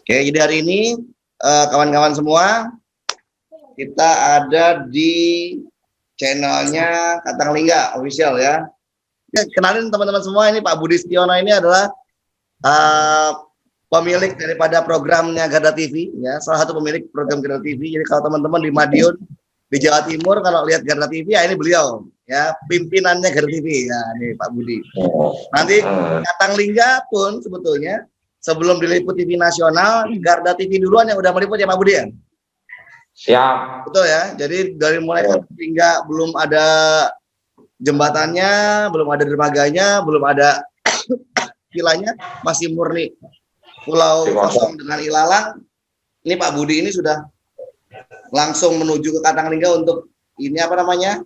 Oke, jadi hari ini kawan-kawan semua, kita ada di channelnya Katanglingga Official ya. Kenalin teman-teman semua, ini Pak Budi Setiono ini adalah pemilik daripada programnya Garda TV ya, salah satu pemilik program Garda TV. Jadi kalau teman-teman di Madiun di Jawa Timur kalau lihat Garda TV ya ini beliau ya, pimpinannya Garda TV ya, ini Pak Budi. Nanti Katanglingga pun sebetulnya sebelum diliput TV nasional, Garda TV duluan yang udah meliput ya Pak Budi ya? Siap. Betul ya, jadi dari mulai Katanglingga belum ada jembatannya, belum ada dermaganya, belum ada vilanya, masih murni pulau kosong dengan ilalang. Ini Pak Budi ini sudah langsung menuju ke Katanglingga untuk ini apa namanya,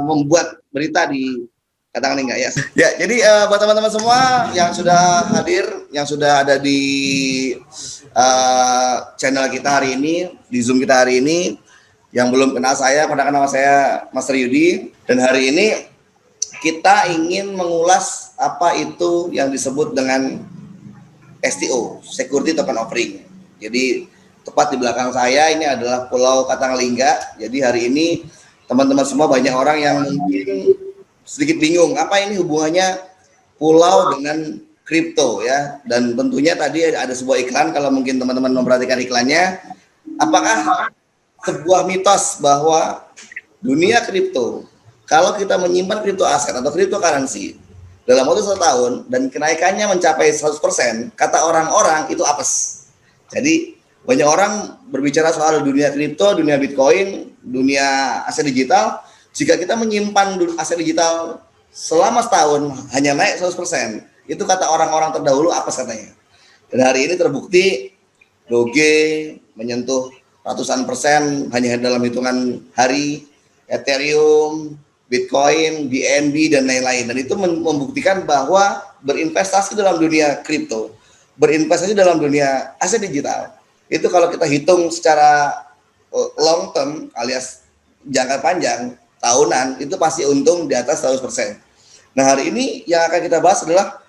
membuat berita di Katanglingga ya. Ya, jadi buat teman-teman semua yang sudah hadir, yang sudah ada di channel kita hari ini, di Zoom kita hari ini, yang belum kenal saya, pada nama saya Mas Yudi, dan hari ini kita ingin mengulas apa itu yang disebut dengan STO, Security Token Offering. Jadi tepat di belakang saya ini adalah Pulau Katanglingga. Jadi hari ini teman-teman semua banyak orang yang mungkin sedikit bingung apa ini hubungannya pulau dengan kripto ya. Dan tentunya tadi ada sebuah iklan, kalau mungkin teman-teman memperhatikan iklannya, apakah sebuah mitos bahwa dunia kripto, kalau kita menyimpan kripto aset atau cryptocurrency dalam waktu 1 tahun dan kenaikannya mencapai 100%, kata orang-orang itu apes. Jadi banyak orang berbicara soal dunia kripto, dunia Bitcoin, dunia aset digital. Jika kita menyimpan aset digital selama setahun hanya naik 100%, itu kata orang-orang terdahulu apes katanya. Dan hari ini terbukti Doge menyentuh ratusan persen hanya dalam hitungan hari, Ethereum, Bitcoin, BNB, dan lain-lain. Dan itu membuktikan bahwa berinvestasi dalam dunia kripto, berinvestasi dalam dunia aset digital, itu kalau kita hitung secara long term alias jangka panjang, tahunan, itu pasti untung di atas 100%. Nah hari ini yang akan kita bahas adalah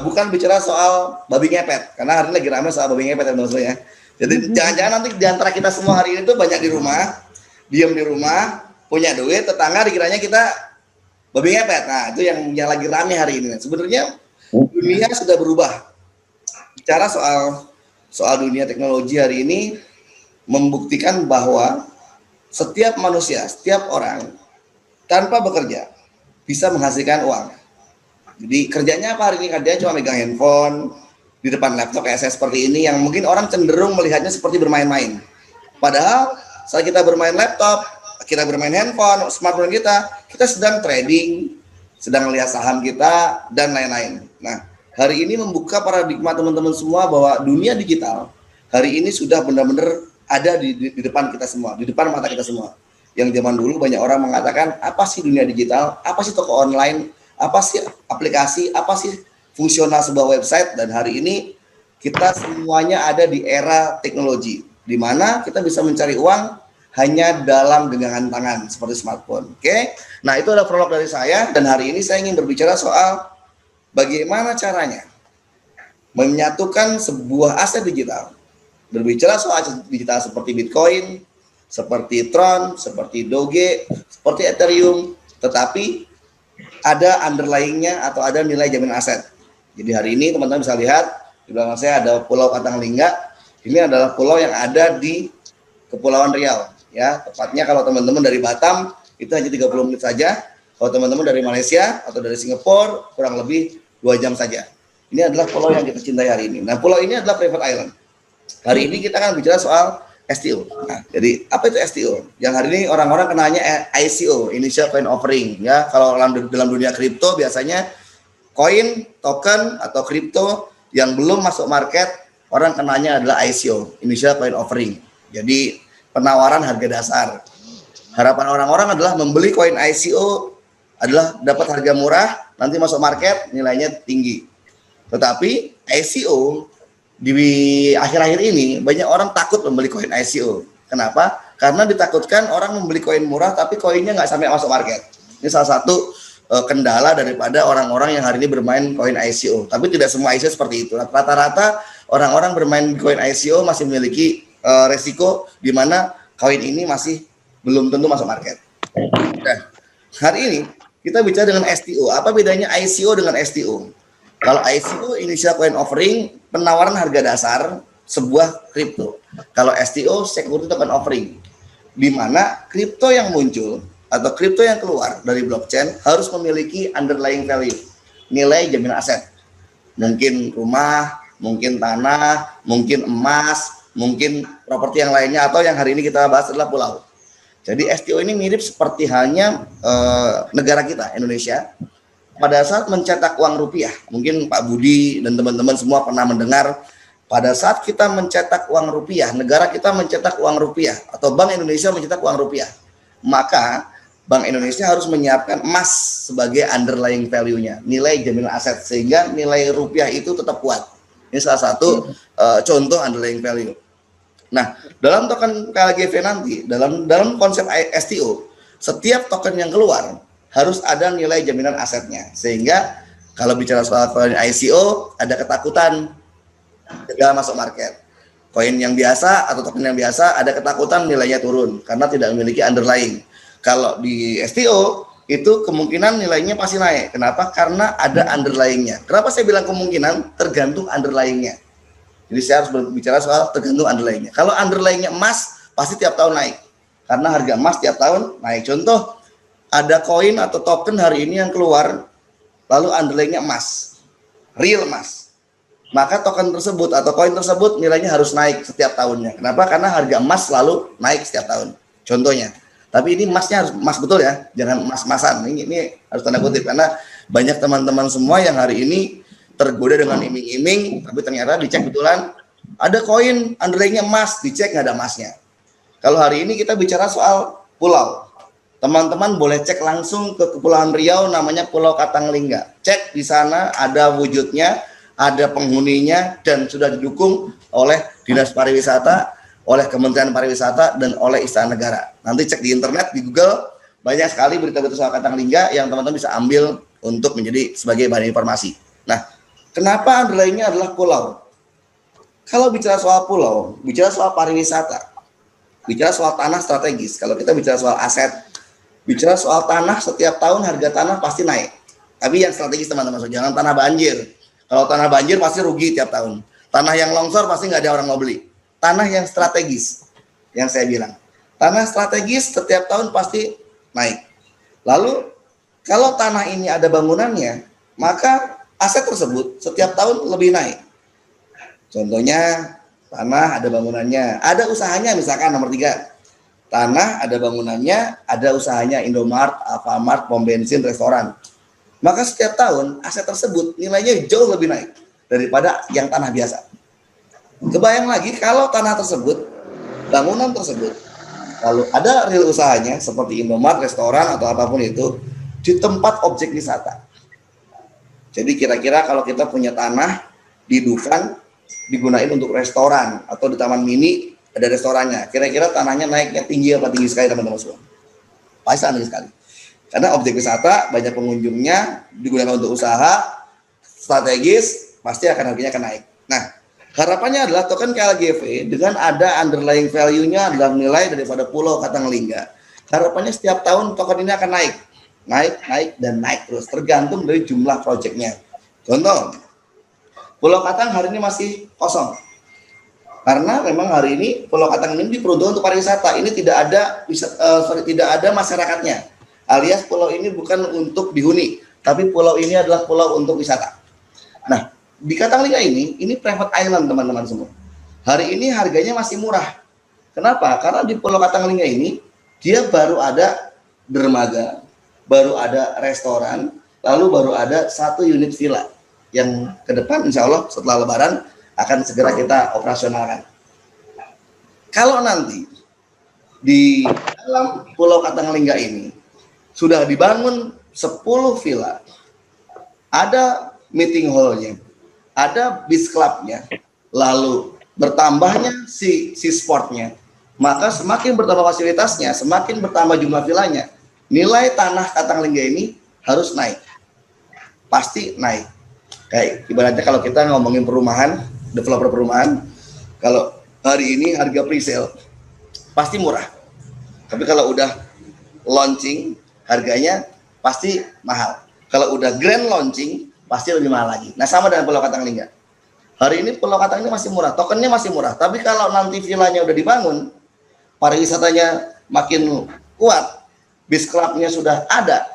bukan bicara soal babi ngepet, karena hari ini lagi ramai soal babi ngepet ya teman-teman ya. Jadi jangan-jangan nanti di antara kita semua hari ini tuh banyak di rumah, diam di rumah, punya duit, tetangga dikiranya kita babi ngepet. Nah itu yang lagi rame hari ini. Sebenarnya dunia sudah berubah. Bicara soal dunia teknologi hari ini membuktikan bahwa setiap manusia, setiap orang tanpa bekerja bisa menghasilkan uang. Jadi kerjanya apa hari ini? Kerjanya cuma megang handphone di depan laptop kayak saya seperti ini, yang mungkin orang cenderung melihatnya seperti bermain-main. Padahal saat kita bermain laptop, kita bermain handphone, smartphone kita sedang trading, sedang melihat saham kita, dan lain-lain. Nah, hari ini membuka paradigma teman-teman semua bahwa dunia digital hari ini sudah benar-benar ada di depan kita semua, di depan mata kita semua. Yang zaman dulu banyak orang mengatakan, apa sih dunia digital, apa sih toko online, apa sih aplikasi, apa sih fungsional sebuah website. Dan hari ini kita semuanya ada di era teknologi, di mana kita bisa mencari uang hanya dalam genggaman tangan seperti smartphone. Oke, nah itu adalah prolog dari saya, dan hari ini saya ingin berbicara soal bagaimana caranya menyatukan sebuah aset digital. Berbicara soal aset digital seperti Bitcoin, seperti Tron, seperti Doge, seperti Ethereum, tetapi ada underlyingnya atau ada nilai jaminan aset. Jadi hari ini teman-teman bisa lihat di belakang saya ada Pulau Katanglingga. Ini adalah pulau yang ada di Kepulauan Riau. Ya, tepatnya kalau teman-teman dari Batam itu hanya 30 menit saja. Kalau teman-teman dari Malaysia atau dari Singapura kurang lebih 2 jam saja. Ini adalah pulau yang kita cintai hari ini. Nah, pulau ini adalah private island. Hari ini kita akan bicara soal STO. Nah, jadi apa itu STO? Yang hari ini orang-orang kenalnya ICO, Initial Coin Offering. Ya, kalau dalam dunia kripto biasanya koin, token atau kripto yang belum masuk market, orang kenalnya adalah ICO, Initial Coin Offering. Jadi penawaran harga dasar. Harapan orang-orang adalah membeli koin ICO adalah dapat harga murah, nanti masuk market nilainya tinggi. Tetapi ICO di akhir-akhir ini banyak orang takut membeli koin ICO. Kenapa? Karena ditakutkan orang membeli koin murah tapi koinnya nggak sampai masuk market. Ini salah satu kendala daripada orang-orang yang hari ini bermain koin ICO. Tapi tidak semua ICO seperti itu. Rata-rata orang-orang bermain koin ICO masih memiliki resiko di mana koin ini masih belum tentu masuk market. Nah, hari ini kita bicara dengan STO. Apa bedanya ICO dengan STO? Kalau ICO, Initial Coin Offering, penawaran harga dasar sebuah kripto. Kalau STO, Security Token Offering, di mana kripto yang muncul atau kripto yang keluar dari blockchain harus memiliki underlying value, nilai jaminan aset. Mungkin rumah, mungkin tanah, mungkin emas, mungkin properti yang lainnya, atau yang hari ini kita bahas adalah pulau. Jadi STO ini mirip seperti halnya negara kita, Indonesia. Pada saat mencetak uang rupiah, mungkin Pak Budi dan teman-teman semua pernah mendengar, pada saat kita mencetak uang rupiah, negara kita mencetak uang rupiah, atau Bank Indonesia mencetak uang rupiah, maka Bank Indonesia harus menyiapkan emas sebagai underlying value-nya, nilai jaminan aset, sehingga nilai rupiah itu tetap kuat. Ini salah satu contoh underlying value. Nah, dalam token KLGV nanti, dalam konsep STO, setiap token yang keluar harus ada nilai jaminan asetnya, sehingga kalau bicara soal koin ICO ada ketakutan gagal masuk market. Koin yang biasa atau token yang biasa ada ketakutan nilainya turun karena tidak memiliki underlying. Kalau di STO itu kemungkinan nilainya pasti naik. Kenapa? Karena ada underlyingnya. Kenapa saya bilang kemungkinan? Tergantung underlyingnya. Jadi saya harus berbicara soal tergantung underlyingnya. Kalau underlyingnya emas pasti tiap tahun naik karena harga emas tiap tahun naik. Contoh, ada koin atau token hari ini yang keluar, lalu underlyingnya emas, real emas. Maka token tersebut atau koin tersebut nilainya harus naik setiap tahunnya. Kenapa? Karena harga emas selalu naik setiap tahun. Contohnya. Tapi ini emasnya harus emas betul ya, jangan emas-emasan. Ini harus tanda kutip, karena banyak teman-teman semua yang hari ini tergoda dengan iming-iming, tapi ternyata dicek betulan ada koin underlyingnya emas, dicek nggak ada emasnya. Kalau hari ini kita bicara soal pulau. Teman-teman boleh cek langsung ke Kepulauan Riau, namanya Pulau Katanglingga. Cek di sana ada wujudnya, ada penghuninya, dan sudah didukung oleh Dinas Pariwisata, oleh Kementerian Pariwisata, dan oleh Istana Negara. Nanti cek di internet, di Google, banyak sekali berita-berita soal Katanglingga yang teman-teman bisa ambil untuk menjadi sebagai bahan informasi. Nah, kenapa underlyingnya adalah pulau? Kalau bicara soal pulau, bicara soal pariwisata, bicara soal tanah strategis, kalau kita bicara soal aset, bicara soal tanah, setiap tahun harga tanah pasti naik. Tapi yang strategis teman-teman, jangan tanah banjir. Kalau tanah banjir pasti rugi tiap tahun. Tanah yang longsor pasti nggak ada orang mau beli. Tanah yang strategis, yang saya bilang. Tanah strategis setiap tahun pasti naik. Lalu, kalau tanah ini ada bangunannya, maka aset tersebut setiap tahun lebih naik. Contohnya, tanah ada bangunannya, ada usahanya, misalkan nomor 3. Tanah ada bangunannya, ada usahanya Indomart, Alfamart, pom bensin, restoran. Maka setiap tahun aset tersebut nilainya jauh lebih naik daripada yang tanah biasa. Kebayang lagi kalau tanah tersebut, bangunan tersebut, lalu ada real usahanya seperti Indomart, restoran atau apapun itu di tempat objek wisata. Jadi kira-kira kalau kita punya tanah di Dufan digunain untuk restoran atau di Taman Mini ada restorannya, kira-kira tanahnya naiknya tinggi apa tinggi sekali teman-teman semua? Pasti tinggi sekali. Karena objek wisata banyak pengunjungnya, digunakan untuk usaha strategis, pasti akan harganya akan naik. Nah, harapannya adalah token KLGV dengan ada underlying value-nya adalah nilai daripada Pulau Katanglingga. Harapannya setiap tahun token ini akan naik, dan naik terus, tergantung dari jumlah proyeknya. Contoh, Pulau Katang hari ini masih kosong. Karena memang hari ini Pulau Katang ini diperuntukkan untuk pariwisata. Ini tidak ada masyarakatnya. Alias pulau ini bukan untuk dihuni, tapi pulau ini adalah pulau untuk wisata. Nah, di Katanglingga ini private island teman-teman semua. Hari ini harganya masih murah. Kenapa? Karena di Pulau Katanglingga ini dia baru ada dermaga, baru ada restoran, lalu baru ada 1 unit villa yang ke depan insya Allah setelah Lebaran akan segera kita operasionalkan. Kalau nanti di dalam Pulau Katanglingga ini sudah dibangun 10 villa, ada meeting hall-nya, ada beach club-nya, lalu bertambahnya si sportnya, maka semakin bertambah fasilitasnya, semakin bertambah jumlah villanya, nilai tanah Katanglingga ini harus naik, pasti naik. Kayak ibaratnya kalau kita ngomongin perumahan, developer perumahan, kalau hari ini harga pre-sale pasti murah. Tapi kalau udah launching, harganya pasti mahal. Kalau udah grand launching, pasti lebih mahal lagi. Nah, sama dengan Pulau Katanglingga. Hari ini Pulau Katang ini masih murah, tokennya masih murah. Tapi kalau nanti villanya udah dibangun, pariwisatanya makin kuat, bis clubnya sudah ada,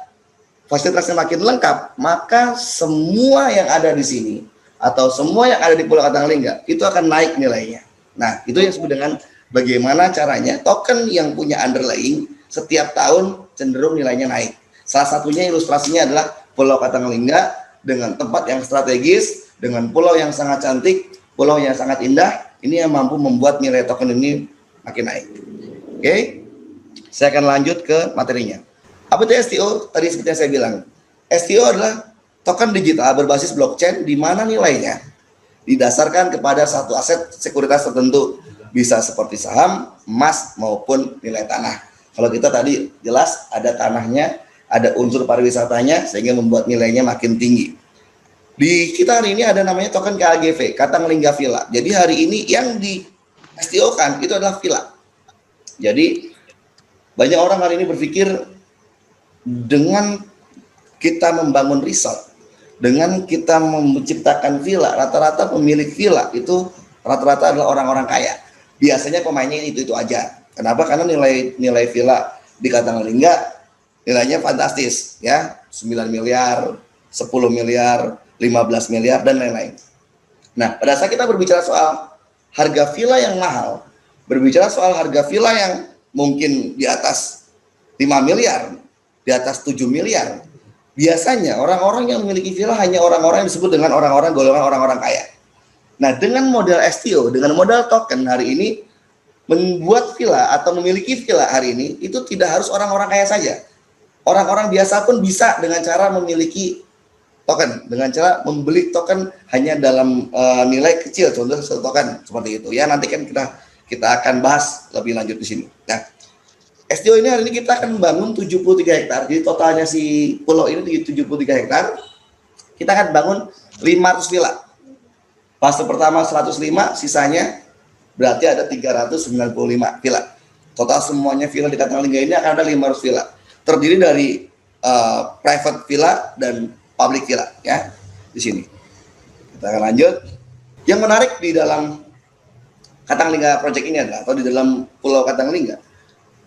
fasilitasnya makin lengkap, maka semua yang ada di sini atau semua yang ada di Pulau Katanglingga itu akan naik nilainya. Nah, itu yang disebut dengan bagaimana caranya token yang punya underlying setiap tahun cenderung nilainya naik. Salah satunya ilustrasinya adalah Pulau Katanglingga dengan tempat yang strategis, dengan pulau yang sangat cantik, pulau yang sangat indah, ini yang mampu membuat nilai token ini makin naik. Oke, saya akan lanjut ke materinya. Apa itu STO? Tadi seperti yang saya bilang, STO adalah token digital berbasis blockchain di mana nilainya didasarkan kepada satu aset sekuritas tertentu, bisa seperti saham, emas, maupun nilai tanah. Kalau kita tadi jelas ada tanahnya, ada unsur pariwisatanya, sehingga membuat nilainya makin tinggi. Di kita hari ini ada namanya token KAGV, Katanglingga Villa. Jadi hari ini yang di STO-kan itu adalah villa. Jadi banyak orang hari ini berpikir dengan kita membangun resort, dengan kita menciptakan villa, rata-rata pemilik villa itu rata-rata adalah orang-orang kaya. Biasanya pemainnya itu aja. Kenapa? Karena nilai villa di Katanglingga nilainya fantastis, ya, 9 miliar, 10 miliar, 15 miliar, dan lain-lain. Nah, pada saat kita berbicara soal harga villa yang mahal, berbicara soal harga villa yang mungkin di atas 5 miliar, di atas 7 miliar, biasanya orang-orang yang memiliki villa hanya orang-orang yang disebut dengan orang-orang golongan orang-orang kaya. Nah, dengan modal STO, dengan modal token hari ini, membuat villa atau memiliki villa hari ini, itu tidak harus orang-orang kaya saja. Orang-orang biasa pun bisa dengan cara memiliki token, dengan cara membeli token hanya dalam nilai kecil, contoh satu token seperti itu. Ya, nanti kan kita akan bahas lebih lanjut di sini. Nah, STO ini hari ini kita akan membangun 73 hektar. Jadi totalnya si pulau ini 73 hektar. Kita akan bangun 500 villa. Fase pertama 105, sisanya berarti ada 395 villa. Total semuanya villa di Katanglingga ini akan ada 500 villa. Terdiri dari private villa dan public villa, ya, di sini. Kita akan lanjut. Yang menarik di dalam Katanglingga Project ini adalah, atau di dalam Pulau Katanglingga,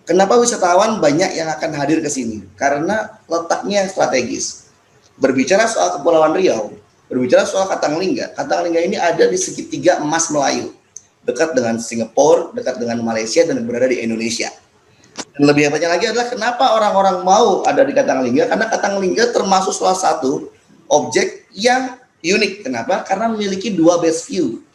kenapa wisatawan banyak yang akan hadir ke sini? Karena letaknya strategis. Berbicara soal Kepulauan Riau, berbicara soal Katanglingga, Katanglingga ini ada di segitiga emas Melayu, dekat dengan Singapura, dekat dengan Malaysia, dan berada di Indonesia. Dan lebih hebatnya lagi adalah kenapa orang-orang mau ada di Katanglingga, karena Katanglingga termasuk salah satu objek yang unik. Kenapa? Karena memiliki dua best view.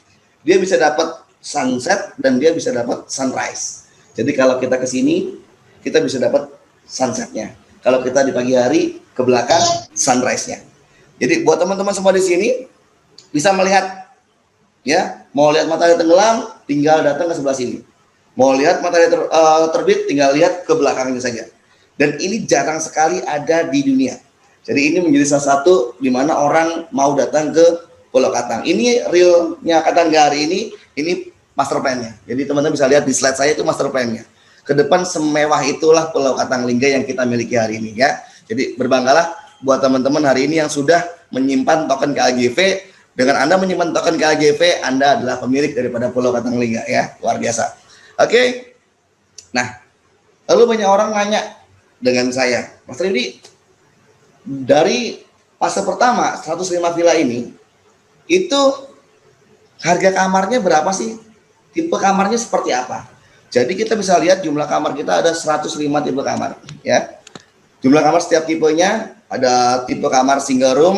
Dia bisa dapat sunset dan dia bisa dapat sunrise. Jadi kalau kita ke sini, kita bisa dapat sunsetnya. Kalau kita di pagi hari, ke belakang sunrise-nya. Jadi buat teman-teman semua di sini bisa melihat, ya, mau lihat matahari tenggelam, tinggal datang ke sebelah sini. Mau lihat matahari terbit, tinggal lihat ke belakangnya saja. Dan ini jarang sekali ada di dunia. Jadi ini menjadi salah satu di mana orang mau datang ke Pulau Katang. Ini realnya Katangga hari ini master plan-nya. Jadi teman-teman bisa lihat di slide saya itu master plan-nya. Ke depan semewah itulah Pulau Katanglingga yang kita miliki hari ini, ya. Jadi berbanggalah buat teman-teman hari ini yang sudah menyimpan token KAGV. Dengan Anda menyimpan token KAGV, Anda adalah pemilik daripada Pulau Katanglingga, ya. Luar biasa. Oke. Nah, lalu banyak orang nanya dengan saya, Mas Rudi, dari fase pertama 105 villa ini, itu harga kamarnya berapa sih? Tipe kamarnya seperti apa? Jadi kita bisa lihat jumlah kamar kita ada 105 tipe kamar, ya. Jumlah kamar setiap tipenya, ada tipe kamar single room,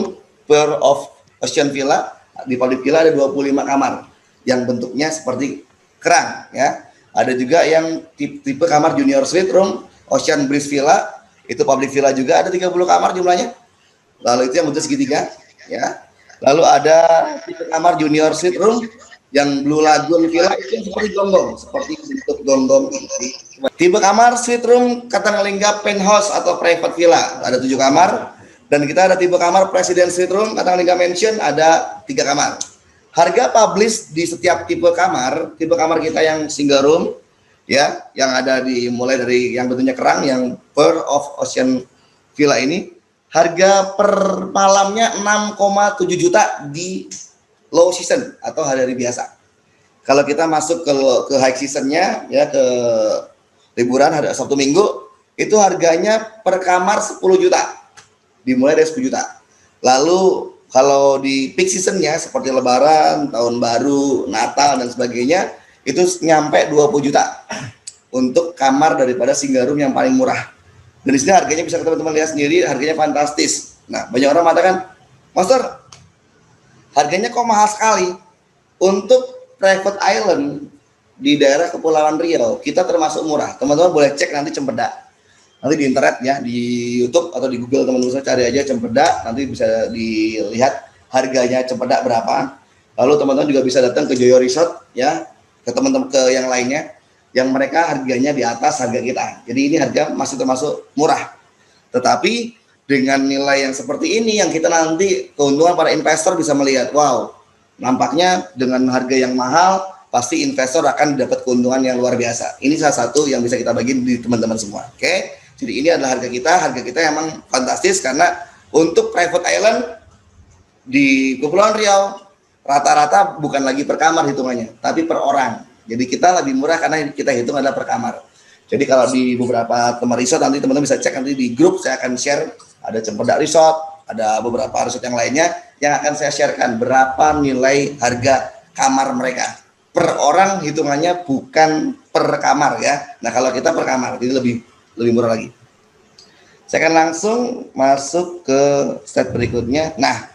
pair of ocean villa, di public villa ada 25 kamar yang bentuknya seperti kerang, ya. Ada juga yang tipe kamar junior suite room, ocean breeze villa, itu public villa juga ada 30 kamar jumlahnya. Lalu itu yang bentuk segitiga, ya. Lalu ada tipe kamar junior suite room yang Blue Lagoon villa, itu yang seperti gonggong, seperti bentuk gonggong ini. Tipe kamar suite room Katanglingga penthouse atau private villa ada 7 kamar, dan kita ada tipe kamar president suite room Katanglingga mansion ada 3 kamar. Harga publish di setiap tipe kamar kita yang single room ya, yang ada di mulai dari yang bentuknya kerang, yang Pearl of Ocean Villa ini, harga per malamnya 6,7 juta di low season atau hari biasa. Kalau kita masuk ke high seasonnya ya, ke liburan hari Sabtu Minggu, itu harganya per kamar 10 juta, dimulai dari 10 juta. Lalu kalau di peak seasonnya seperti Lebaran, Tahun Baru, Natal dan sebagainya, itu nyampe 20 juta untuk kamar daripada single room yang paling murah. Dan di sini harganya bisa teman-teman lihat sendiri, harganya fantastis. Nah, banyak orang mengatakan, Master, harganya kok mahal sekali. Untuk private island di daerah Kepulauan Riau, kita termasuk murah. Teman-teman boleh cek nanti Cempedak. Nanti di internet ya, di YouTube atau di Google teman-teman cari aja Cempedak, nanti bisa dilihat harganya Cempedak berapa. Lalu teman-teman juga bisa datang ke Joyo Resort ya, ke teman-teman ke yang lainnya, yang mereka harganya di atas harga kita. Jadi ini harga masih termasuk murah. Tetapi dengan nilai yang seperti ini, yang kita nanti keuntungan para investor bisa melihat, wow, nampaknya dengan harga yang mahal, pasti investor akan dapat keuntungan yang luar biasa. Ini salah satu yang bisa kita bagi di teman-teman semua. Oke, jadi ini adalah harga kita emang fantastis, karena untuk private island di Kepulauan Riau rata-rata bukan lagi per kamar hitungannya, tapi per orang. Jadi kita lebih murah karena kita hitung adalah per kamar. Jadi kalau di beberapa tempat resort, nanti teman-teman bisa cek nanti di grup, saya akan share, ada Cempedak Resort, ada beberapa resort yang lainnya yang akan saya sharekan berapa nilai harga kamar mereka. Per orang hitungannya, bukan per kamar ya. Nah kalau kita per kamar, jadi lebih murah lagi. Saya akan langsung masuk ke slide berikutnya. Nah,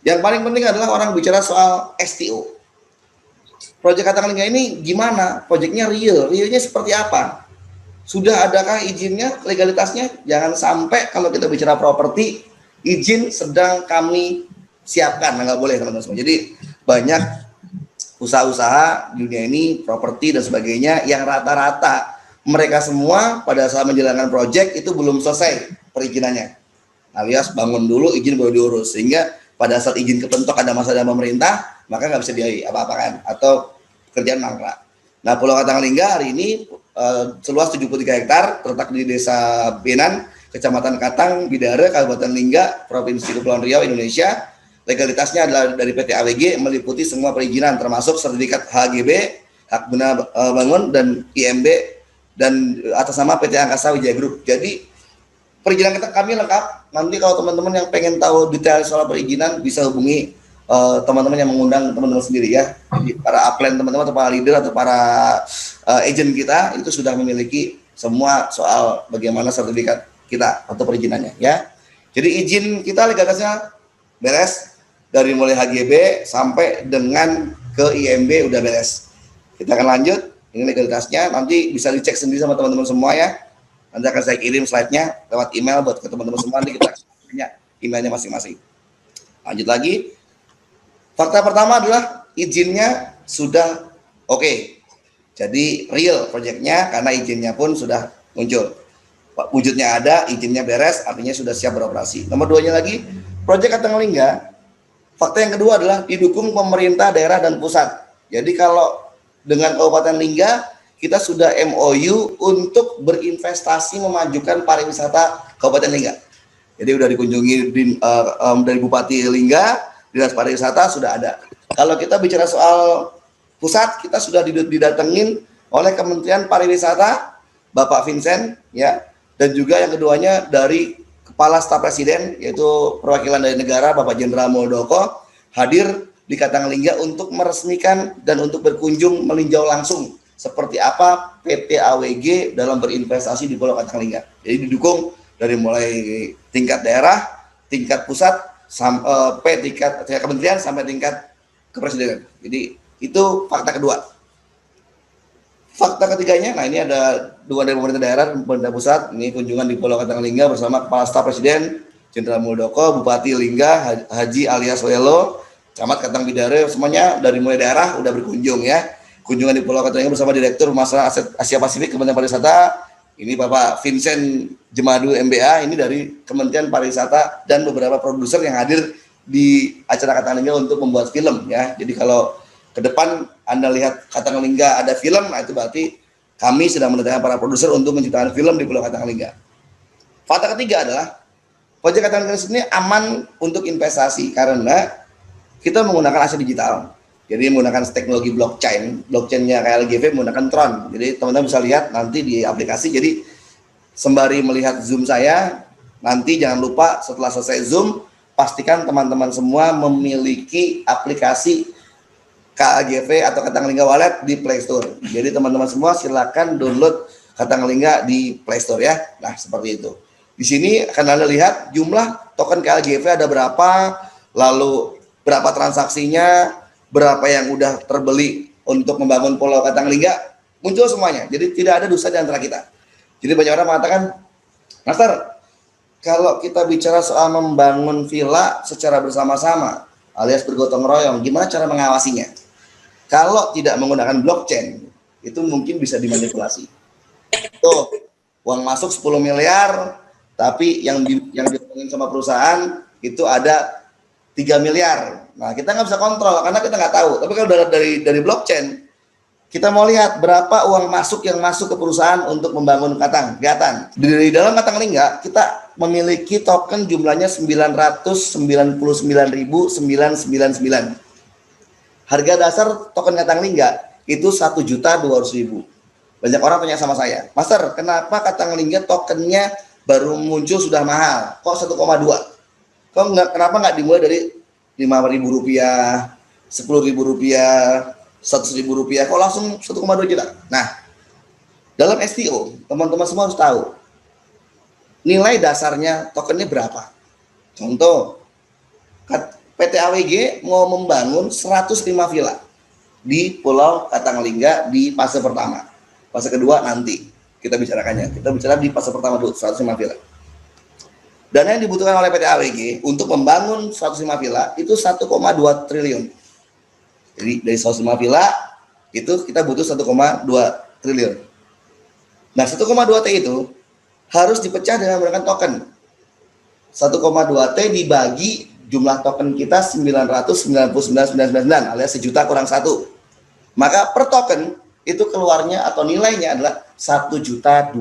yang paling penting adalah orang bicara soal STO. Proyek Kataklingga ini gimana? Proyeknya realnya seperti apa? Sudah adakah izinnya, legalitasnya? Jangan sampai kalau kita bicara properti, izin sedang kami siapkan, nggak boleh teman-teman semua. Jadi banyak usaha-usaha dunia ini, properti dan sebagainya, yang rata-rata mereka semua pada saat menjalankan proyek itu belum selesai perizinannya. Alias bangun dulu, izin baru diurus, sehingga pada saat izin kepentok ada masalah dengan pemerintah, maka nggak bisa diapa-apakan atau kerjaan mangkrak. Nah, Pulau Kataklingga hari ini seluas 73 hektar terletak di Desa Benan, Kecamatan Katang, Bidara, Kabupaten Lingga, Provinsi Kepulauan Riau, Indonesia. Legalitasnya adalah dari PT AWG, meliputi semua perizinan termasuk sertifikat HGB, hak guna bangun, dan IMB, dan atas nama PT Angkasa Wijaya Group. Jadi perizinan kami lengkap. Nanti kalau teman-teman yang pengen tahu detail soal perizinan, bisa hubungi teman-teman yang mengundang teman-teman sendiri ya. Jadi para upline teman-teman atau para leader atau para agent kita itu sudah memiliki semua soal bagaimana sertifikat kita atau perizinannya ya. Jadi izin kita legalitasnya beres, dari mulai HGB sampai dengan ke IMB udah beres. Kita akan lanjut, ini legalitasnya, nanti bisa dicek sendiri sama teman-teman semua ya. Nanti akan saya kirim slide-nya lewat email buat ke teman-teman semua, nanti kita punya emailnya masing-masing. Lanjut lagi. Fakta pertama adalah izinnya sudah oke. Jadi real proyeknya, karena izinnya pun sudah muncul. Wujudnya ada, izinnya beres, artinya sudah siap beroperasi. Nomor 2-nya lagi, proyek Kataklingga, fakta yang kedua adalah didukung pemerintah daerah dan pusat. Jadi kalau dengan Kabupaten Lingga, kita sudah MOU untuk berinvestasi memajukan pariwisata Kabupaten Lingga. Jadi udah dikunjungi dari Bupati Lingga, Dinas Pariwisata sudah ada. Kalau kita bicara soal pusat, kita sudah didatengin oleh Kementerian Pariwisata, Bapak Vincent ya, dan juga yang keduanya dari Kepala Staf Presiden, yaitu perwakilan dari negara, Bapak Jenderal Muldoko, hadir di Kataklingga untuk meresmikan dan untuk berkunjung meninjau langsung seperti apa PT AWG dalam berinvestasi di Pulau Kataklingga. Jadi didukung dari mulai tingkat daerah, tingkat pusat, tingkat kementerian sampai tingkat kepresidenan. Jadi itu fakta kedua. Fakta ketiganya, nah ini ada dua dari pemerintah daerah dan pemerintah pusat. Ini kunjungan di Pulau Kataklingga bersama Kepala Staf Presiden Jenderal Muldoko, Bupati Lingga Haji alias Welo, Camat Katang Bidara, semuanya dari mulai daerah udah berkunjung ya. Kunjungan di Pulau Kataklingga bersama Direktur Masalah Aset Asia Pasifik Kementerian Pariwisata. Ini Bapak Vincent Jemadu MBA, ini dari Kementerian Pariwisata, dan beberapa produser yang hadir di acara Katalingga untuk membuat film ya. Jadi kalau ke depan Anda lihat Katalingga ada film, nah itu berarti kami sedang mendatangkan para produser untuk menciptakan film di Pulau Katalingga. Fakta ketiga adalah proyek Katalingga ini aman untuk investasi karena kita menggunakan aset digital. Jadi menggunakan teknologi blockchain, blockchainnya KLGV menggunakan Tron. Jadi teman-teman bisa lihat nanti di aplikasi. Jadi sembari melihat Zoom saya, nanti jangan lupa setelah selesai Zoom, pastikan teman-teman semua memiliki aplikasi KLGV atau Katalingga Wallet di Play Store. Jadi teman-teman semua silakan download Katalingga di Play Store ya. Nah seperti itu. Di sini akan Anda lihat jumlah token KLGV ada berapa, lalu berapa transaksinya, berapa yang udah terbeli untuk membangun Pulau Katalingga, muncul semuanya. Jadi tidak ada dusta di antara kita. Jadi banyak orang mengatakan, Master, kalau kita bicara soal membangun villa secara bersama-sama, alias bergotong royong, gimana cara mengawasinya? Kalau tidak menggunakan blockchain, itu mungkin bisa dimanipulasi. Tuh, uang masuk 10 miliar, tapi yang diomongin sama perusahaan itu ada 3 miliar. Nah, kita nggak bisa kontrol karena kita nggak tahu. Tapi kalau dari blockchain, kita mau lihat berapa uang masuk yang masuk ke perusahaan untuk membangun kegiatan. Di dalam Katalingga, kita memiliki token jumlahnya 999.999. Harga dasar token Katalingga itu 1.200.000. Banyak orang tanya sama saya, Master, kenapa Katalingga tokennya baru muncul sudah mahal? Kok 1,2? Kenapa nggak dimulai dari Rp5.000, Rp10.000, Rp100.000, kok langsung 1,2 juta? Nah, dalam STO, teman-teman semua harus tahu nilai dasarnya tokennya berapa. Contoh, PT AWG mau membangun 105 villa di Pulau Katalingga di fase pertama. Fase kedua nanti kita bicarakannya. Kita bicara di fase pertama dulu, 105 villa. Dana yang dibutuhkan oleh PT AWG untuk membangun 105 villa itu 1,2 triliun. Jadi dari 105 villa itu kita butuh 1,2 triliun. Nah 1,2 T itu harus dipecah dengan menggunakan token. 1,2 T dibagi jumlah token kita 999.999 alias sejuta kurang 1. Maka per token itu keluarnya atau nilainya adalah 1.200.000.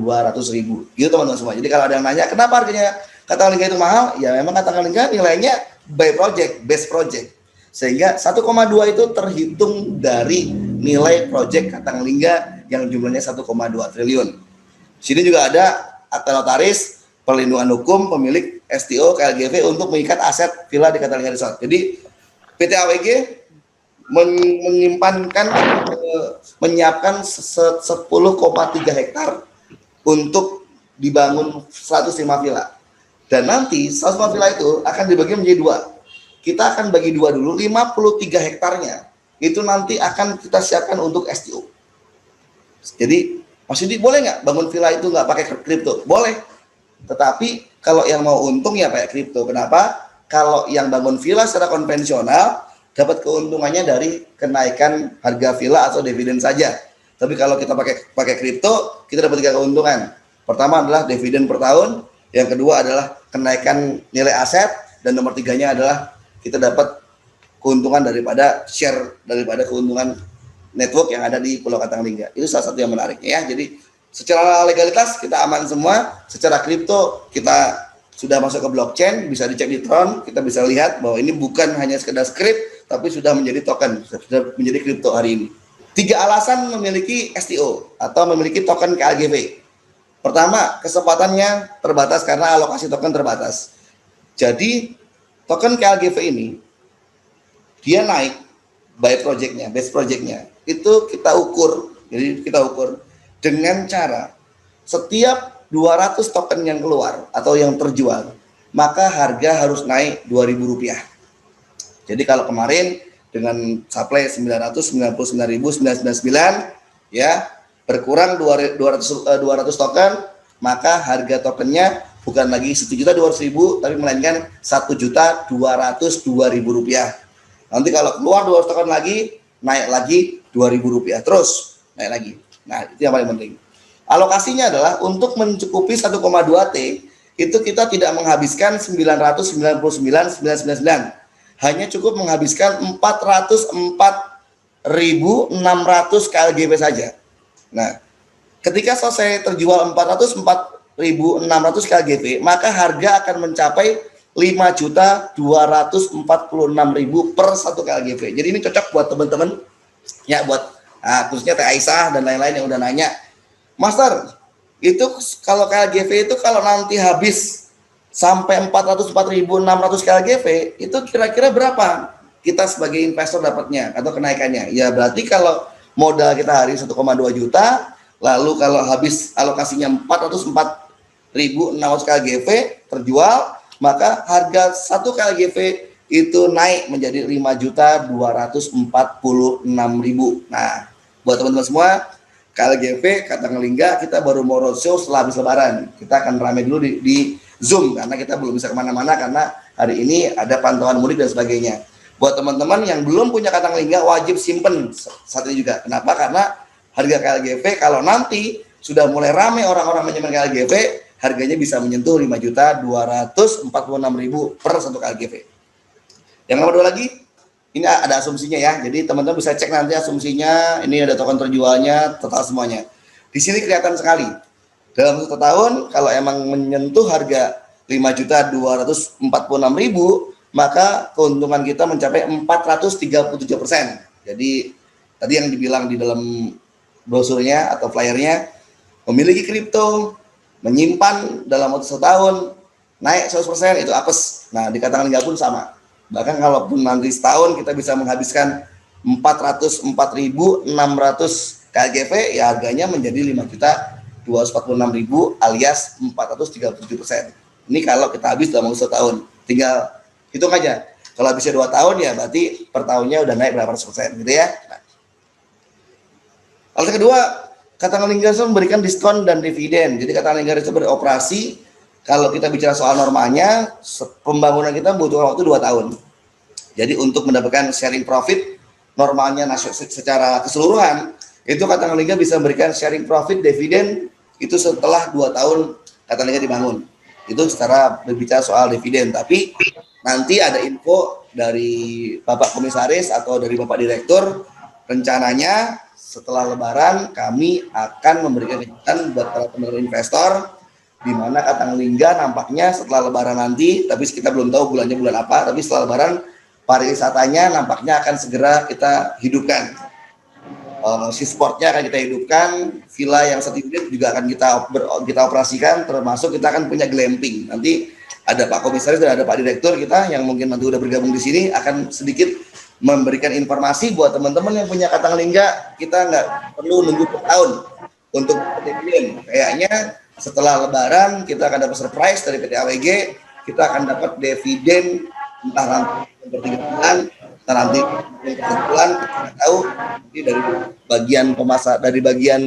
Gitu teman-teman semua. Jadi kalau ada yang nanya kenapa harganya Katalingga itu mahal, ya memang Katalingga nilainya by project, base project. Sehingga 1,2 itu terhitung dari nilai project Katalingga yang jumlahnya 1,2 triliun. Sini juga ada akta notaris, perlindungan hukum, pemilik STO, KLGV untuk mengikat aset villa di Katalingga Resort. Jadi PT AWG menyiapkan 10,3 hektar untuk dibangun 105 villa. Dan nanti 105 villa itu akan dibagi menjadi 2. Kita akan bagi 2 dulu, 53 hektarnya itu nanti akan kita siapkan untuk STO. Jadi, Mas Yudi boleh nggak bangun villa itu nggak pakai kripto? Boleh. Tetapi kalau yang mau untung ya pakai kripto. Kenapa? Kalau yang bangun villa secara konvensional dapat keuntungannya dari kenaikan harga villa atau dividen saja. Tapi kalau kita pakai kripto, kita dapat 3 keuntungan. Pertama adalah dividen per tahun, yang kedua adalah kenaikan nilai aset, dan nomor 3-nya adalah kita dapat keuntungan daripada share, daripada keuntungan network yang ada di Pulau Katalingga. Itu salah satu yang menarik ya. Jadi secara legalitas kita aman semua, secara kripto kita sudah masuk ke blockchain, bisa dicek di Tron, kita bisa lihat bahwa ini bukan hanya sekedar script, tapi sudah menjadi token, sudah menjadi kripto hari ini. 3 alasan memiliki STO atau memiliki token KLGV. Pertama, kesempatannya terbatas karena alokasi token terbatas. Jadi token KLGV ini dia naik by projectnya, base projectnya itu kita ukur. Jadi kita ukur dengan cara setiap 200 token yang keluar atau yang terjual, maka harga harus naik Rp2.000. Jadi kalau kemarin dengan supply 999.999 ya, berkurang 200 token, maka harga tokennya bukan lagi 1.200.000 tapi melainkan Rp1.202.000. Nanti kalau keluar 200 token lagi, naik lagi Rp2.000 terus naik lagi. Nah, itu yang paling penting. Alokasinya adalah untuk mencukupi 1,2 T itu kita tidak menghabiskan 999.999. hanya cukup menghabiskan 404.600 KLGV saja. Nah, ketika selesai terjual 404.600 KLGV, maka harga akan mencapai 5.246.000 per satu KLGV. Jadi ini cocok buat teman-teman ya, buat khususnya Teh Aisyah dan lain-lain yang udah nanya, Master, itu kalau KLGV itu kalau nanti habis sampai 404.600 KLGV, itu kira-kira berapa kita sebagai investor dapatnya atau kenaikannya? Ya berarti kalau modal kita hari 1,2 juta, lalu kalau habis alokasinya 404.600 KLGV terjual, maka harga satu KLGV itu naik menjadi 5.246.000. Nah, buat teman-teman semua, KLGV kata Ngelingga kita baru mau roadshow setelah habis lebaran. Kita akan ramai dulu di Zoom karena kita belum bisa kemana-mana karena hari ini ada pantauan mudik dan sebagainya. Buat teman-teman yang belum punya kata Ngelingga wajib simpen saat ini juga. Kenapa? Karena harga KLGV kalau nanti sudah mulai ramai orang-orang menyimpan KLGV, harganya bisa menyentuh 5.246.000 per satu KLGV. Yang nomor 2 lagi, ini ada asumsinya ya. Jadi teman-teman bisa cek nanti asumsinya. Ini ada token terjualnya, total semuanya. Di sini kelihatan sekali. Dalam 1 tahun, kalau emang menyentuh harga 5.246.000, maka keuntungan kita mencapai 437%. Jadi tadi yang dibilang di dalam brosurnya atau flyernya, memiliki kripto, menyimpan dalam waktu 1 tahun, naik 100% itu apes. Nah, di kata Ngelingga pun sama. Bahkan kalaupun nanti setahun kita bisa menghabiskan 404.600 KLGV, ya harganya menjadi 5.246.000 alias 437%. Ini kalau kita habis dalam waktu 1 tahun. Tinggal hitung aja. Kalau habisnya 2 tahun ya berarti per tahunnya udah naik berapa persen gitu ya. Nah. Alasan kedua, kata Ngelingga itu memberikan diskon dan dividen. Jadi kata Ngelingga itu beroperasi. Kalau kita bicara soal normanya, pembangunan kita membutuhkan waktu 2 tahun. Jadi untuk mendapatkan sharing profit, normalnya secara keseluruhan, itu kata Ngelingga bisa memberikan sharing profit dividen itu setelah 2 tahun kata Ngelingga dibangun. Itu secara berbicara soal dividen. Tapi nanti ada info dari Bapak Komisaris atau dari Bapak Direktur, rencananya setelah Lebaran kami akan memberikan kejutan buat para teman-teman investor, di mana kata Ngelingga nampaknya setelah Lebaran nanti, tapi kita belum tahu bulannya bulan apa, tapi setelah Lebaran pariwisatanya nampaknya akan segera kita hidupkan. Si sportnya akan kita hidupkan, villa yang 1 unit juga akan kita operasikan, termasuk kita akan punya glamping. Nanti ada Pak Komisaris dan ada Pak Direktur kita yang mungkin nanti udah bergabung di sini akan sedikit memberikan informasi buat teman-teman yang punya kata Ngelingga. Kita nggak perlu nunggu per tahun untuk dividen. Kayaknya setelah Lebaran kita akan dapat surprise dari PT AWG, kita akan dapat dividen entah nanti per 3 bulan, entah nanti per bulan, kita tahu. Jadi dari bagian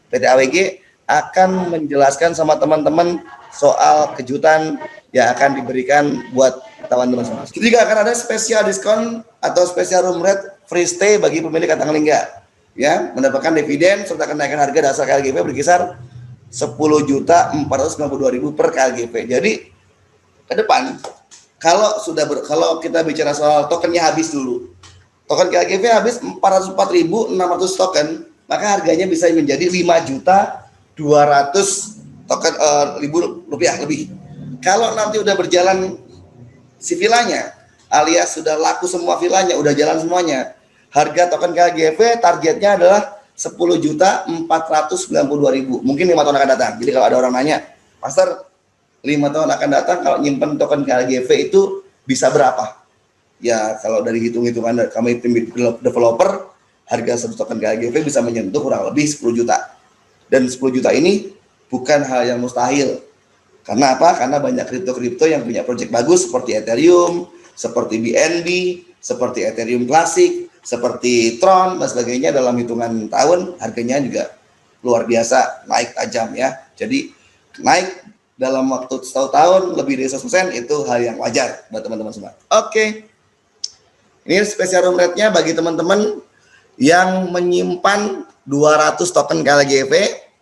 PT AWG akan menjelaskan sama teman-teman soal kejutan yang akan diberikan buat teman-teman semua. Ketiga, akan ada spesial diskon atau spesial room rate free stay bagi pemilik kata Ngelingga. Ya, mendapatkan dividen serta kenaikan harga dasar KLGV berkisar 10.492.000 per KLGV. Jadi ke depan kalau kita bicara soal tokennya habis dulu. Token KLGV habis 404.600 token, maka harganya bisa menjadi 5.200 token rupiah lebih. Kalau nanti udah berjalan si villanya, alias sudah laku semua villanya, udah jalan semuanya, harga token KLGV targetnya adalah 10.492.000. Mungkin 5 tahun akan datang. Jadi kalau ada orang nanya, Master, 5 tahun akan datang kalau nyimpen token KLGV itu bisa berapa? Ya kalau dari hitung-hitungan kami tim developer, harga 1 token KLGV bisa menyentuh kurang lebih 10 juta. Dan 10 juta ini bukan hal yang mustahil. Karena apa? Karena banyak kripto-kripto yang punya project bagus seperti Ethereum, seperti BNB, seperti Ethereum Classic, seperti Tron dan sebagainya. Dalam hitungan tahun harganya juga luar biasa naik tajam ya. Jadi naik dalam waktu 1 tahun lebih dari 100% itu hal yang wajar buat teman-teman semua. Oke. Ini spesial room rate-nya bagi teman-teman yang menyimpan 200 token KLGV.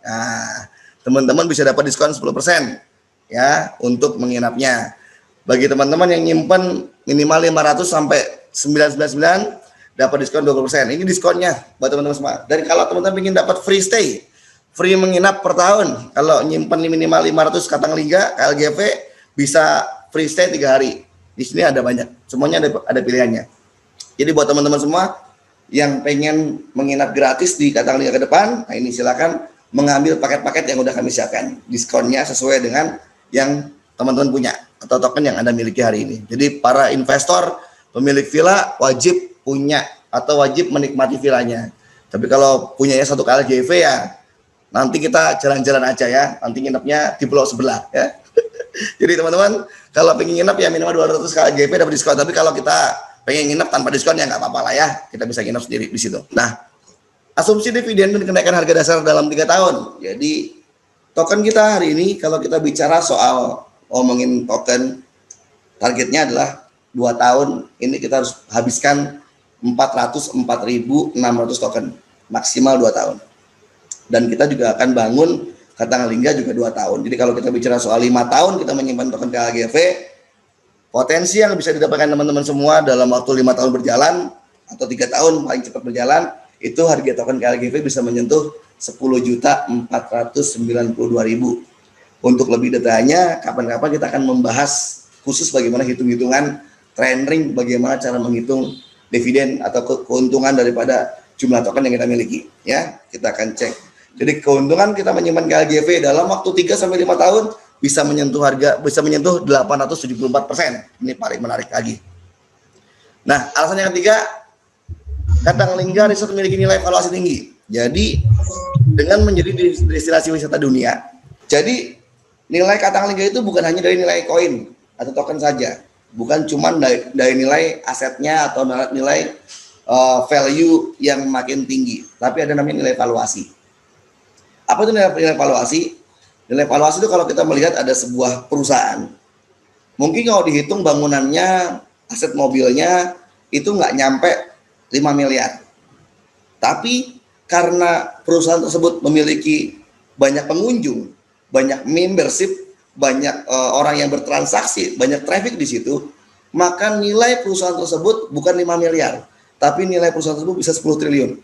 Nah, teman-teman bisa dapat diskon 10% ya untuk menginapnya. Bagi teman-teman yang nyimpan minimal 500 sampai 999 dapat diskon 20%. Ini diskonnya buat teman-teman semua. Dan kalau teman-teman ingin dapat free stay, free menginap per tahun, kalau nyimpan minimal 500 Katanglingga KLGV bisa free stay 3 hari. Di sini ada banyak, semuanya ada pilihannya. Jadi buat teman-teman semua yang pengen menginap gratis di Katanglingga ke depan, nah ini silakan mengambil paket-paket yang udah kami siapkan. Diskonnya sesuai dengan yang teman-teman punya atau token yang Anda miliki hari ini. Jadi para investor, pemilik villa wajib punya atau wajib menikmati villanya. Tapi kalau punyanya satu KLGV ya nanti kita jalan-jalan aja ya. Nanti nginepnya di pulau sebelah ya. Jadi teman-teman kalau pengen nginep ya minimal 200 KLGV dapat diskon. Tapi kalau kita pengen nginep tanpa diskon ya nggak apa-apa lah ya. Kita bisa nginep sendiri di situ. Nah, asumsi dividen dan kenaikan harga dasar dalam 3 tahun. Jadi token kita hari ini kalau kita bicara soal ngomongin token, targetnya adalah 2 tahun ini kita harus habiskan 404.600 token maksimal 2 tahun. Dan kita juga akan bangun Katanglingga juga 2 tahun. Jadi kalau kita bicara soal 5 tahun kita menyimpan token KLGV, potensi yang bisa didapatkan teman-teman semua dalam waktu 5 tahun berjalan atau 3 tahun paling cepat berjalan, itu harga token KLGV bisa menyentuh 10.492.000. Untuk lebih detailnya, kapan-kapan kita akan membahas khusus bagaimana hitung-hitungan trending, bagaimana cara menghitung dividen atau keuntungan daripada jumlah token yang kita miliki. Ya, kita akan cek. Jadi keuntungan kita menyimpan KLGV dalam waktu 3-5 tahun bisa menyentuh 874%. Ini paling menarik lagi. Nah, alasan yang ketiga, Katanglingga Resort memiliki nilai valuasi tinggi. Jadi dengan menjadi destinasi wisata dunia, jadi nilai Katanglingga itu bukan hanya dari nilai koin atau token saja, bukan cuma dari nilai asetnya atau nilai value yang makin tinggi, tapi ada namanya nilai valuasi. Apa itu nilai valuasi? Nilai valuasi itu kalau kita melihat ada sebuah perusahaan, mungkin kalau dihitung bangunannya, aset mobilnya itu nggak nyampe 5 miliar. Tapi karena perusahaan tersebut memiliki banyak pengunjung, banyak membership, banyak orang yang bertransaksi, banyak traffic di situ, maka nilai perusahaan tersebut bukan 5 miliar, tapi nilai perusahaan tersebut bisa 10 triliun.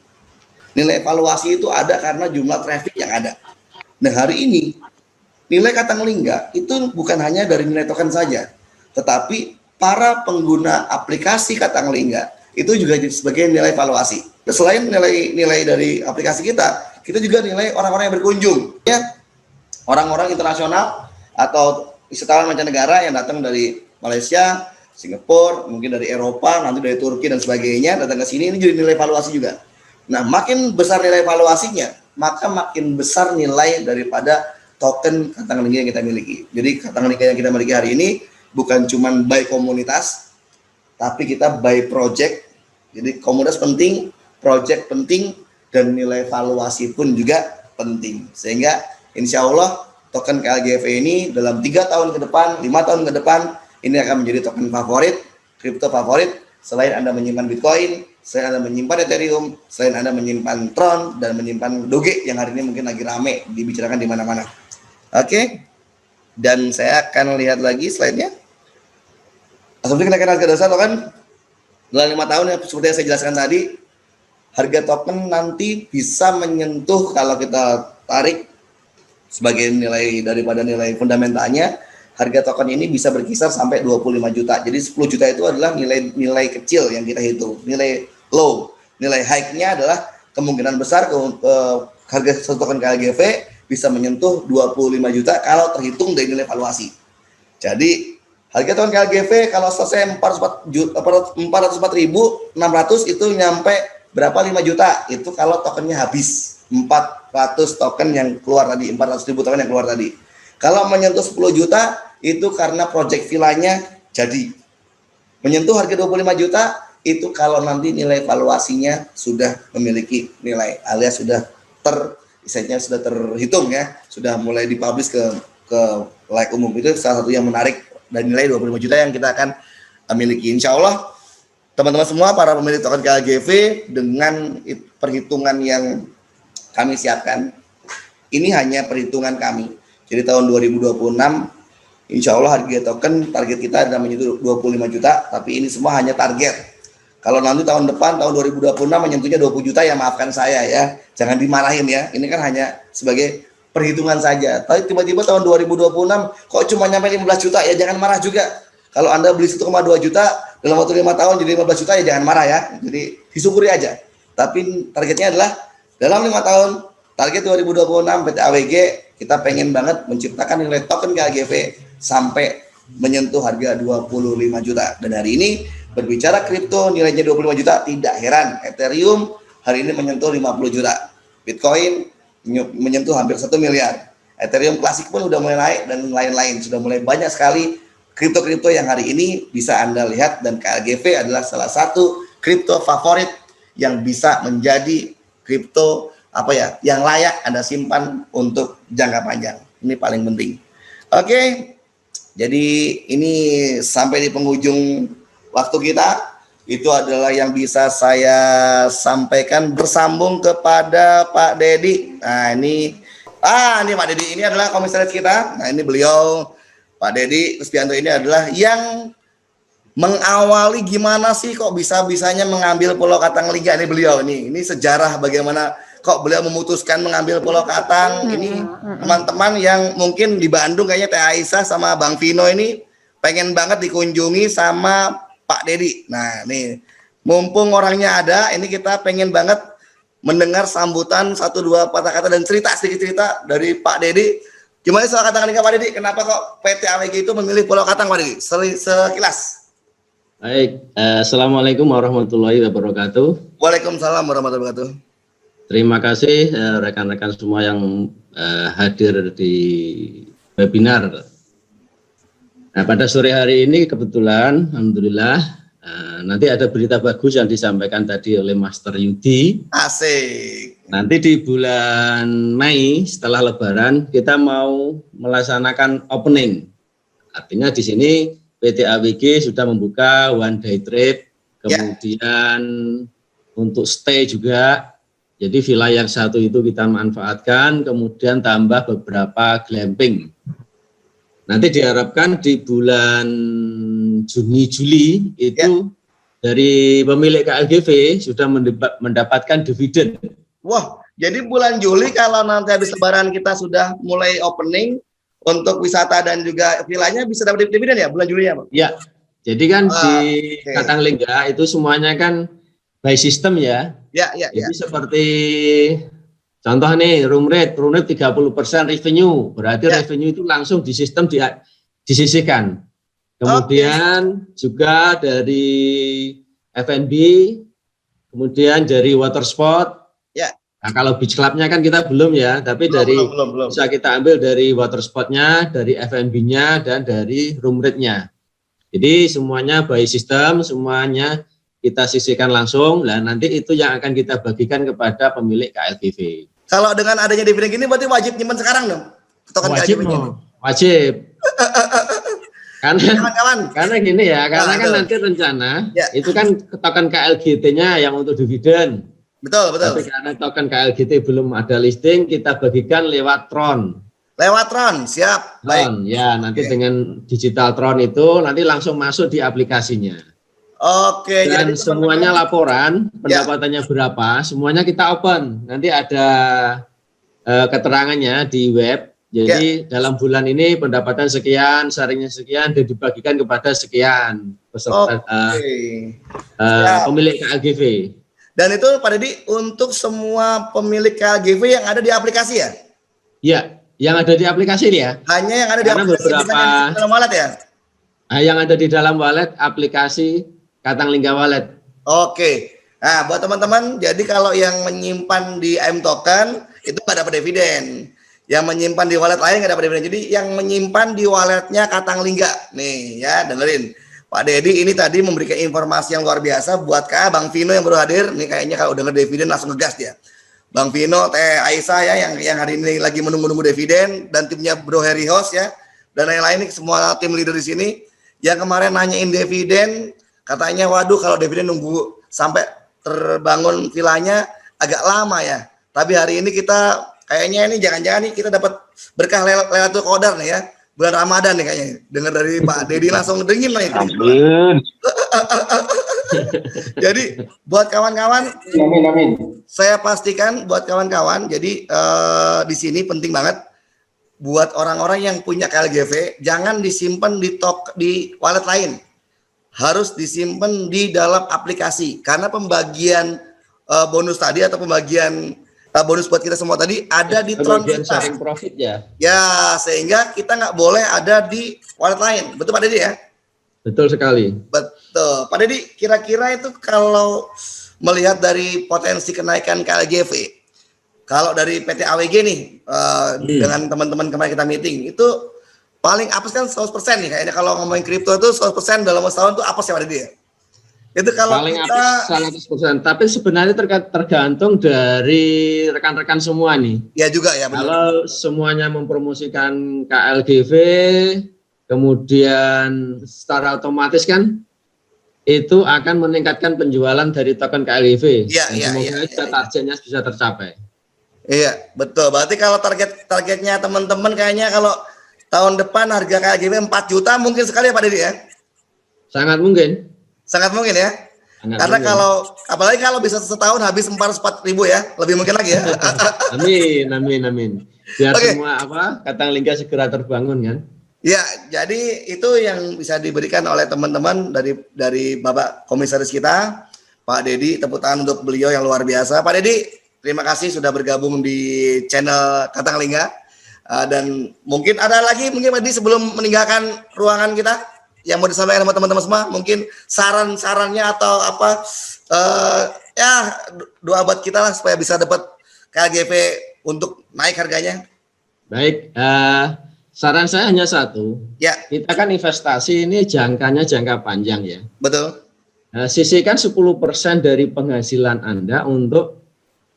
Nilai valuasi itu ada karena jumlah traffic yang ada. Nah, hari ini nilai Katanglingga itu bukan hanya dari nilai token saja, tetapi para pengguna aplikasi Katanglingga itu juga sebagai nilai valuasi. Selain nilai dari aplikasi kita juga nilai orang-orang yang berkunjung, ya, orang-orang internasional atau wisatawan mancanegara yang datang dari Malaysia, Singapura, mungkin dari Eropa, nanti dari Turki dan sebagainya datang ke sini, ini jadi nilai valuasi juga. Nah, makin besar nilai valuasinya, maka makin besar nilai daripada token Katanglingga yang kita miliki. Jadi Katanglingga yang kita miliki hari ini bukan cuma by komunitas, tapi kita by project. Jadi komunitas penting, project penting, dan nilai valuasi pun juga penting. Sehingga insya Allah token KLGV ini dalam 3 tahun ke depan, 5 tahun ke depan, ini akan menjadi token favorit, kripto favorit. Selain Anda menyimpan Bitcoin, selain Anda menyimpan Ethereum, selain Anda menyimpan Tron, dan menyimpan Doge yang hari ini mungkin lagi rame dibicarakan di mana-mana. Oke, dan saya akan lihat lagi slide-nya. Asumsi kenaikan harga dasar token dalam 5 tahun yang seperti yang saya jelaskan tadi, harga token nanti bisa menyentuh, kalau kita tarik sebagai nilai daripada nilai fundamentalnya, harga token ini bisa berkisar sampai 25 juta. Jadi 10 juta itu adalah nilai kecil yang kita hitung, nilai low. Nilai high-nya adalah kemungkinan besar harga satu token KLGV bisa menyentuh 25 juta kalau terhitung dari nilai valuasi. Jadi harga token KLGV kalau selesai 404.600 itu nyampe berapa, 5 juta. Itu kalau tokennya habis. 400 token yang keluar tadi, 400.000 token yang keluar tadi. Kalau menyentuh 10 juta itu karena project villanya jadi. Menyentuh harga 25 juta itu kalau nanti nilai valuasinya sudah memiliki nilai, alias sudah sudah terhitung ya, sudah mulai dipublish ke like umum. Itu salah satu yang menarik dan nilai 25 juta yang kita akan miliki. Insya Allah teman-teman semua para pemilik token KLGV dengan perhitungan yang kami siapkan, ini hanya perhitungan kami. Jadi tahun 2026 Insya Allah harga token target kita adalah menyentuh 25 juta, tapi ini semua hanya target. Kalau nanti tahun depan, tahun 2026 menyentuhnya 20 juta, ya maafkan saya ya. Jangan dimarahin ya. Ini kan hanya sebagai perhitungan saja. Tapi tiba-tiba tahun 2026 kok cuma nyampe 15 juta, ya jangan marah juga. Kalau Anda beli 1,2 juta dalam waktu 5 tahun jadi 15 juta, ya jangan marah ya. Jadi disyukuri aja. Tapi targetnya adalah dalam 5 tahun, target 2026 PT AWG, kita pengen banget menciptakan nilai token KLGV sampai menyentuh harga 25 juta. Dan hari ini berbicara kripto nilainya 25 juta, tidak heran Ethereum hari ini menyentuh 50 juta. Bitcoin menyentuh hampir 1 miliar. Ethereum klasik pun udah mulai naik dan lain-lain. Sudah mulai banyak sekali kripto-kripto yang hari ini bisa Anda lihat, dan KLGV adalah salah satu kripto favorit yang bisa menjadi kripto yang layak Anda simpan untuk jangka panjang. Ini paling penting. Oke. Jadi ini sampai di penghujung waktu kita. Itu adalah yang bisa saya sampaikan. Bersambung kepada Pak Dedi. Nah ini Pak Dedi ini adalah komisaris kita. Nah ini beliau, Pak Dedi Kristianto ini adalah yang mengawali gimana sih kok bisa-bisanya mengambil Pulau Katanglingga. Ini beliau ini sejarah bagaimana kok beliau memutuskan mengambil Pulau Katang. Ini teman-teman yang mungkin di Bandung kayaknya Teh Aisyah sama Bang Vino ini pengen banget dikunjungi sama Pak Dedi. Nah nih mumpung orangnya ada, ini kita pengen banget mendengar sambutan 1-2 patah kata dan sedikit cerita dari Pak Dedi. Gimana soal Katanglingga Pak Dedi? Kenapa kok PT AWG itu memilih Pulau Katang Pak Dedi? Sekilas. Baik, Assalamualaikum warahmatullahi wabarakatuh. Waalaikumsalam warahmatullahi wabarakatuh. Terima kasih rekan-rekan semua yang hadir di webinar. Nah, pada sore hari ini kebetulan, alhamdulillah, nanti ada berita bagus yang disampaikan tadi oleh Master Yudi. Asik. Nanti di bulan Mei setelah Lebaran kita mau melaksanakan opening. Artinya di sini PT AWG sudah membuka one day trip, kemudian untuk stay juga. Jadi villa yang satu itu kita manfaatkan, kemudian tambah beberapa glamping. Nanti diharapkan di bulan Juni-Juli itu dari pemilik KLGV sudah mendapatkan dividen. Wah, jadi bulan Juli kalau nanti habis Lebaran kita sudah mulai opening untuk wisata dan juga villanya bisa dapat dividen ya bulan Juli ya Pak? Ya, jadi kan di Katanglingga itu semuanya kan by system ya. Jadi seperti contoh nih room rate 30% revenue, berarti revenue itu langsung di sistem disisihkan. Kemudian juga dari F&B, kemudian dari water sport. Nah, kalau beach clubnya kan kita belum ya, tapi belum. Bisa kita ambil dari water sportnya, dari F&B-nya, dan dari room rate-nya. Jadi semuanya by system, semuanya kita sisihkan langsung, dan nanti itu yang akan kita bagikan kepada pemilik KLGV. Kalau dengan adanya dividen gini, berarti wajib nyimpen sekarang dong? Wajib. Karena gini ya, karena kan nanti rencana itu kan token KLGT-nya yang untuk dividen. Betul. Tapi karena token KLGT belum ada listing, kita bagikan lewat Tron. Lewat Tron, siap. Tron, ya nanti dengan digital Tron itu nanti langsung masuk di aplikasinya. Oke. Dan jadi semuanya laporan, pendapatannya berapa, semuanya kita open. Nanti ada keterangannya di web. Jadi dalam bulan ini pendapatan sekian, sharingnya sekian, dan dibagikan kepada sekian peserta pemilik KLGV. Dan itu Pak Dedi untuk semua pemilik KLGV yang ada di aplikasi ya? Iya, yang ada di aplikasi ya. Hanya yang ada di aplikasi, beberapa dalam wallet ya? Yang ada di dalam wallet, aplikasi Katanglingga Wallet. Oke. Nah, buat teman-teman, jadi kalau yang menyimpan di M Token itu nggak dapat dividen. Yang menyimpan di wallet lain nggak dapat dividen. Jadi yang menyimpan di walletnya Katanglingga, nih ya dengerin. Pak Dedi ini tadi memberikan informasi yang luar biasa buat Bang Vino yang baru hadir. Nih kayaknya kalau denger dividen langsung ngegas dia. Bang Vino, Teh Aisyah ya yang hari ini lagi menunggu-nunggu dividen, dan timnya Bro Harry Host ya, dan lain-lain semua tim leader di sini yang kemarin nanyain dividen, katanya waduh kalau dividen nunggu sampai terbangun vilanya agak lama ya. Tapi hari ini kita kayaknya ini jangan-jangan nih kita dapat berkah Lailatul Qadar nih ya. bulan Ramadan nih kayaknya. Dengar dari Pak Dedi langsung dingin lah itu. Amin. Jadi buat kawan-kawan, Amin. saya pastikan buat kawan-kawan, jadi di sini penting banget buat orang-orang yang punya KLGV, jangan disimpan di wallet lain, harus disimpan di dalam aplikasi, karena pembagian bonus tadi atau pembagian bonus buat kita semua tadi ada di Tron kita. Sharing profit ya. Ya, sehingga kita nggak boleh ada di wallet lain, betul Pak Dedi ya? Betul sekali. Betul. Pak Dedi, kira-kira itu kalau melihat dari potensi kenaikan KLGV, kalau dari PT AWG nih, dengan teman-teman kemarin kita meeting, itu paling apes kan 100% nih, kayaknya kalau ngomongin kripto itu 100% dalam setahun itu apes ya Pak Dedi ya? Itu kalau paling kita... apes 100%, tapi sebenarnya tergantung dari rekan-rekan semua nih. Ya juga ya, benar. Kalau semuanya mempromosikan KLGV, kemudian secara otomatis kan itu akan meningkatkan penjualan dari token KLGV. Semoga targetnya bisa tercapai. Iya, betul. Berarti kalau targetnya teman-teman kayaknya kalau tahun depan harga KLGV 4 juta mungkin sekali ya Pak Dedi ya? Sangat mungkin. Sangat mungkin ya? Karena kalau, apalagi kalau bisa setahun habis 400-4 ribu ya, lebih mungkin lagi ya. Amin. Biar semua Katang Lingga segera terbangun kan? Ya, jadi itu yang bisa diberikan oleh teman-teman dari Bapak Komisaris kita, Pak Dedi. Tepuk tangan untuk beliau yang luar biasa. Pak Dedi, terima kasih sudah bergabung di channel Katang Lingga. Dan mungkin ada lagi, mungkin Pak Dedi sebelum meninggalkan ruangan kita, yang mau disampaikan sama teman-teman semua, mungkin saran-sarannya atau apa, doa buat kita lah supaya bisa dapat KLGV untuk naik harganya. Baik, saran saya hanya satu. Ya. Kita kan investasi ini jangkanya jangka panjang ya. Betul. Sisihkan 10% dari penghasilan Anda untuk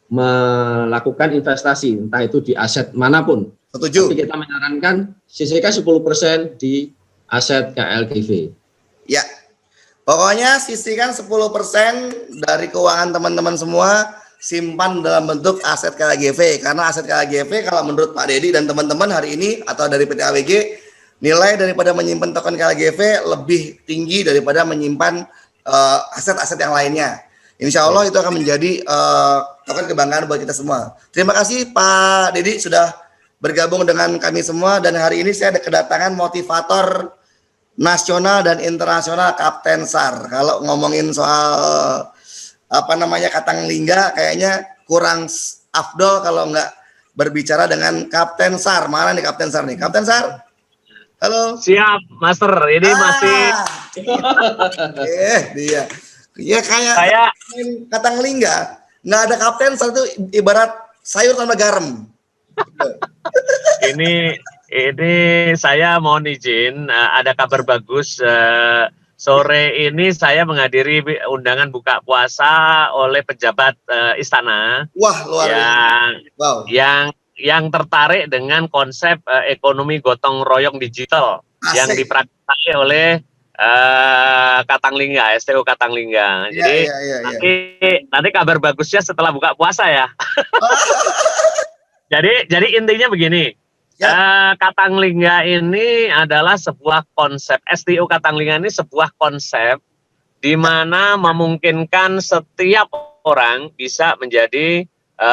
melakukan investasi, entah itu di aset manapun. Setuju. Tapi kita menyarankan sisihkan 10% di aset KLGV. Ya. Pokoknya sisihkan 10% dari keuangan teman-teman semua, simpan dalam bentuk aset KLGV, karena aset KLGV kalau menurut Pak Dedi dan teman-teman hari ini atau dari PT AWG, nilai daripada menyimpan token KLGV lebih tinggi daripada menyimpan aset-aset yang lainnya. Insya Allah itu akan menjadi token kebanggaan buat kita semua. Terima kasih Pak Dedi sudah bergabung dengan kami semua, dan hari ini saya ada kedatangan motivator nasional dan internasional Kapten SAR. Kalau ngomongin soal Katang Lingga kayaknya kurang afdol kalau nggak berbicara dengan Kapten SAR. Mana nih Kapten SAR nih? Kapten SAR? Halo. Siap, Master. Ini masih dia. Ya kayak saya Katang Lingga, nggak ada Kapten SAR itu ibarat sayur tanpa garam. ini saya mohon izin, ada kabar bagus. Sore ini saya menghadiri undangan buka puasa oleh pejabat istana. Wah, luar biasa. Wow. Yang tertarik dengan konsep ekonomi gotong royong digital. Asik. Yang dipraktikkan oleh Katang Lingga, STO Katang Lingga. Jadi nanti kabar bagusnya setelah buka puasa ya. Jadi intinya begini. Katang Lingga ini adalah sebuah konsep, STO Katang Lingga ini sebuah konsep di mana memungkinkan setiap orang bisa menjadi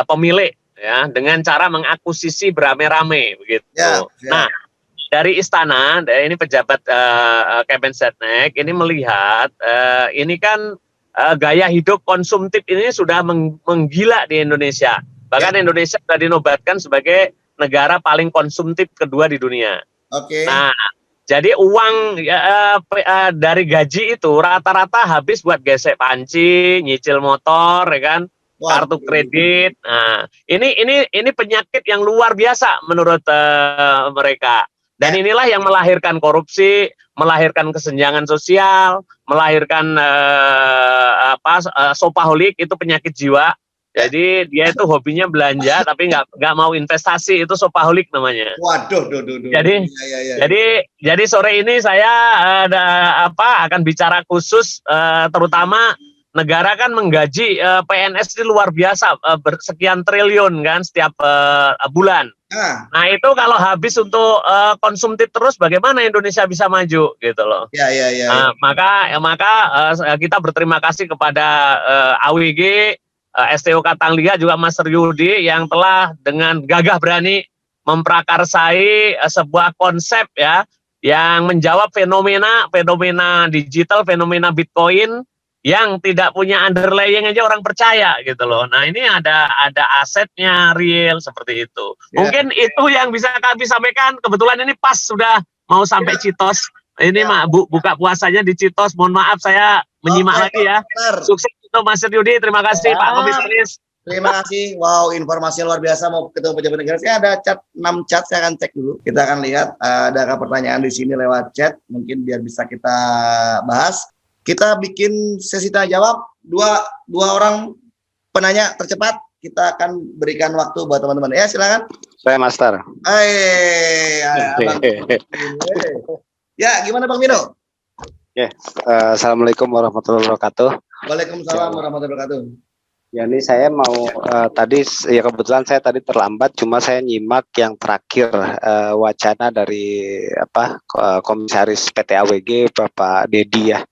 pemilik ya, dengan cara mengakuisisi beramai-ramai begitu. Nah, dari istana, ini pejabat Kemensetnek ini melihat ini kan gaya hidup konsumtif ini sudah menggila di Indonesia. Bahkan Indonesia sudah dinobatkan sebagai negara paling konsumtif kedua di dunia. Oke. Nah, jadi uang dari gaji itu rata-rata habis buat gesek panci, nyicil motor, ya kan, kartu kredit. Nah, ini penyakit yang luar biasa menurut mereka. Dan inilah yang melahirkan korupsi, melahirkan kesenjangan sosial, melahirkan shopaholic, itu penyakit jiwa. Jadi dia itu hobinya belanja tapi nggak mau investasi, itu shopaholic namanya. Waduh. Jadi sore ini saya akan bicara khusus terutama negara kan menggaji PNS ini luar biasa, bersekian triliun kan setiap bulan. Nah itu kalau habis untuk konsumtif terus, bagaimana Indonesia bisa maju gitu loh. Nah, maka kita berterima kasih kepada AWG, STO Katanglingga, juga Mas Yudi yang telah dengan gagah berani memprakarsai sebuah konsep ya yang menjawab fenomena digital, fenomena Bitcoin yang tidak punya underlying aja orang percaya gitu loh. Nah ini ada asetnya real seperti itu. Mungkin itu yang bisa kami sampaikan. Kebetulan ini pas sudah mau sampai Citos. Ini buka puasanya di Citos. Mohon maaf saya menyimak lagi ya. Sukses untuk Mas Yudi. Terima kasih Pak Komisaris. Terima kasih. Wow, informasi luar biasa. Mau ketemu pejabat negara. Saya ada 6 chat, saya akan cek dulu. Kita akan lihat ada pertanyaan di sini lewat chat. Mungkin biar bisa kita bahas. Kita bikin sesi tanya jawab. Dua orang penanya tercepat. Kita akan berikan waktu buat teman-teman. Ya, silakan. Saya Master. Ya, gimana Bang Vino? Assalamualaikum warahmatullahi wabarakatuh. Waalaikumsalam warahmatullahi wabarakatuh. Ya, ini saya mau tadi ya kebetulan saya tadi terlambat, cuma saya nyimak yang terakhir wacana dari Komisaris PT AWG Bapak Dedi ya.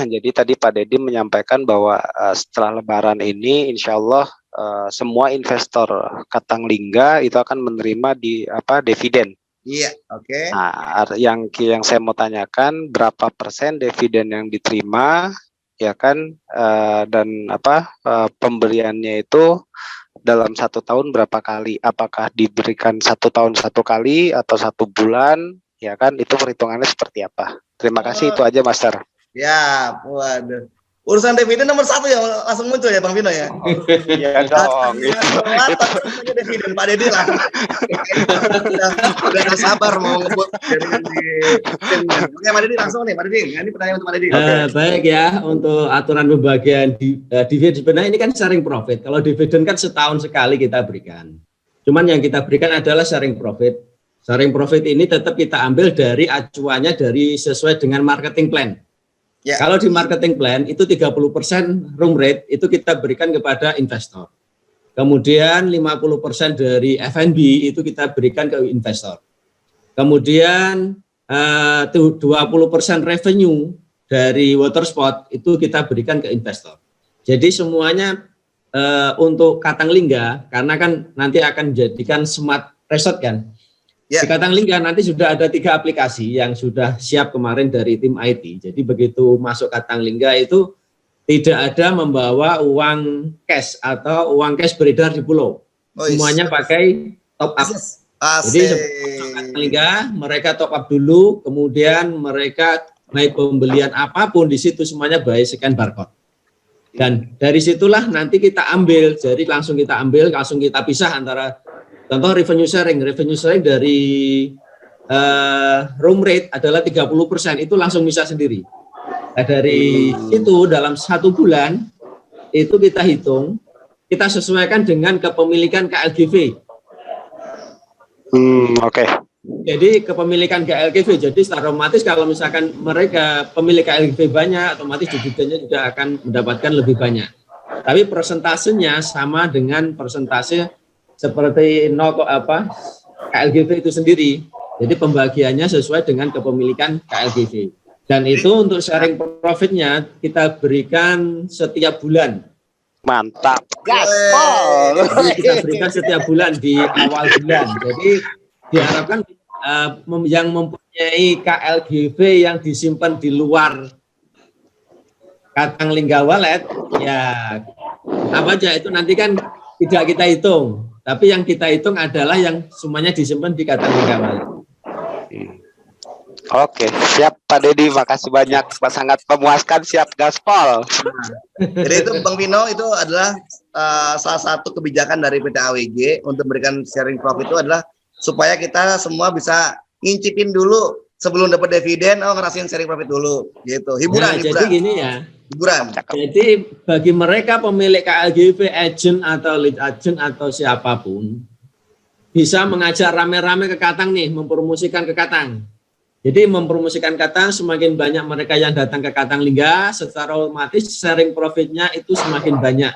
Jadi tadi Pak Dedi menyampaikan bahwa setelah Lebaran ini insya Allah semua investor Katanglingga itu akan menerima dividen. Iya, oke. Nah, yang saya mau tanyakan berapa persen dividen yang diterima? Ya kan, dan pemberiannya itu dalam 1 tahun berapa kali? Apakah diberikan 1 tahun 1 kali atau 1 bulan? Ya kan, itu perhitungannya seperti apa? Terima kasih, itu aja Master. Ya, waduh. Urusan dividen nomor 1 ya langsung muncul ya Bang Vino ya. Iya dong. Dividen Pak Dedi lah. Udah sabar mau ngebut dividen. Oke Pak Dedi langsung nih Pak Dedi. Ini pertanyaan untuk Pak Dedi. Baik ya, untuk aturan pembagian dividen sebenarnya ini kan sharing profit. Kalau dividen kan setahun sekali kita berikan. Cuman yang kita berikan adalah sharing profit. Sharing profit ini tetap kita ambil dari acuannya sesuai dengan marketing plan. Ya. Kalau di marketing plan itu 30% room rate itu kita berikan kepada investor. Kemudian 50% dari F&B itu kita berikan ke investor. Kemudian 20% revenue dari water spot itu kita berikan ke investor. Jadi semuanya untuk Katanglingga, karena kan nanti akan jadikan smart resort kan. Di Katanglingga nanti sudah ada 3 aplikasi yang sudah siap kemarin dari tim IT. Jadi begitu masuk Katanglingga itu tidak ada membawa uang cash atau uang cash beredar di pulau. Semuanya pakai top up. Jadi sebelum Katanglingga mereka top up dulu, kemudian mereka naik pembelian apapun di situ semuanya by scan barcode. Dan dari situlah nanti kita ambil, jadi langsung kita ambil, langsung kita pisah antara contoh revenue sharing dari room rate adalah 30%, itu langsung bisa sendiri. Nah, dari itu dalam 1 bulan itu kita hitung, kita sesuaikan dengan kepemilikan KLGV. Oke. Jadi kepemilikan KLGV, jadi secara otomatis kalau misalkan mereka pemilik KLGV banyak, otomatis dividennya juga akan mendapatkan lebih banyak. Tapi persentasenya sama dengan persentase seperti KLGV itu sendiri. Jadi pembagiannya sesuai dengan kepemilikan KLGV. Dan itu untuk sharing profitnya kita berikan setiap bulan. Mantap. Jadi kita berikan setiap bulan di awal bulan. Jadi diharapkan yang mempunyai KLGV yang disimpan di luar Katanglingga Wallet, ya apa aja itu nanti kan tidak kita hitung. Tapi yang kita hitung adalah yang semuanya disimpan di Katanglingga Wallet. Oke, siap Pak Dedi, makasih banyak, sangat memuaskan, siap gaspol. Jadi itu Bang Vino itu adalah salah satu kebijakan dari PT AWG untuk memberikan sharing profit itu adalah supaya kita semua bisa ngincipin dulu sebelum dapat dividen, ngerasain sharing profit dulu, gitu. Hiburan. Jadi gini ya. Hiburan. Jadi bagi mereka pemilik KLGV, agent atau lead agent atau siapapun bisa mengajak rame-rame ke Katang nih, mempromosikan ke Katang. Jadi mempromosikan Katang, semakin banyak mereka yang datang ke Katanglingga, secara otomatis sharing profitnya itu semakin banyak.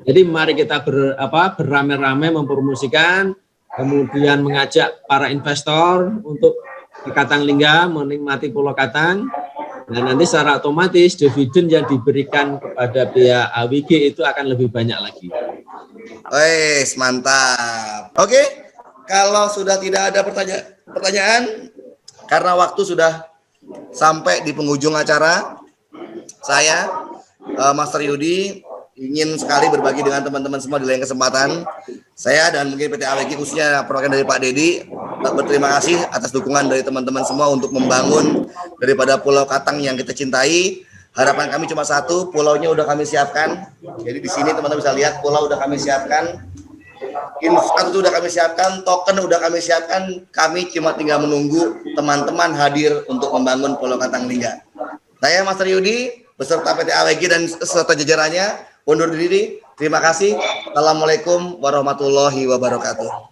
Jadi mari kita beramai-ramai mempromosikan, kemudian mengajak para investor untuk ke Katanglingga, menikmati Pulau Katang, dan nanti secara otomatis dividen yang diberikan kepada pihak AWG itu akan lebih banyak lagi. Wes, mantap. Oke, kalau sudah tidak ada pertanyaan, karena waktu sudah sampai di penghujung acara, saya, Master Yudi, ingin sekali berbagi dengan teman-teman semua di lain kesempatan. Saya dan mungkin PT AWG khususnya perwakilan dari Pak Dedi, berterima kasih atas dukungan dari teman-teman semua untuk membangun daripada Pulau Katang yang kita cintai. Harapan kami cuma satu, pulaunya udah kami siapkan. Jadi di sini teman-teman bisa lihat pulau udah kami siapkan. Infrastruktur udah kami siapkan, token udah kami siapkan, kami cuma tinggal menunggu teman-teman hadir untuk membangun Pulau Katanglingga. Saya Master Yudi beserta PT AWG dan serta jajarannya undur diri. Terima kasih. Assalamualaikum warahmatullahi wabarakatuh.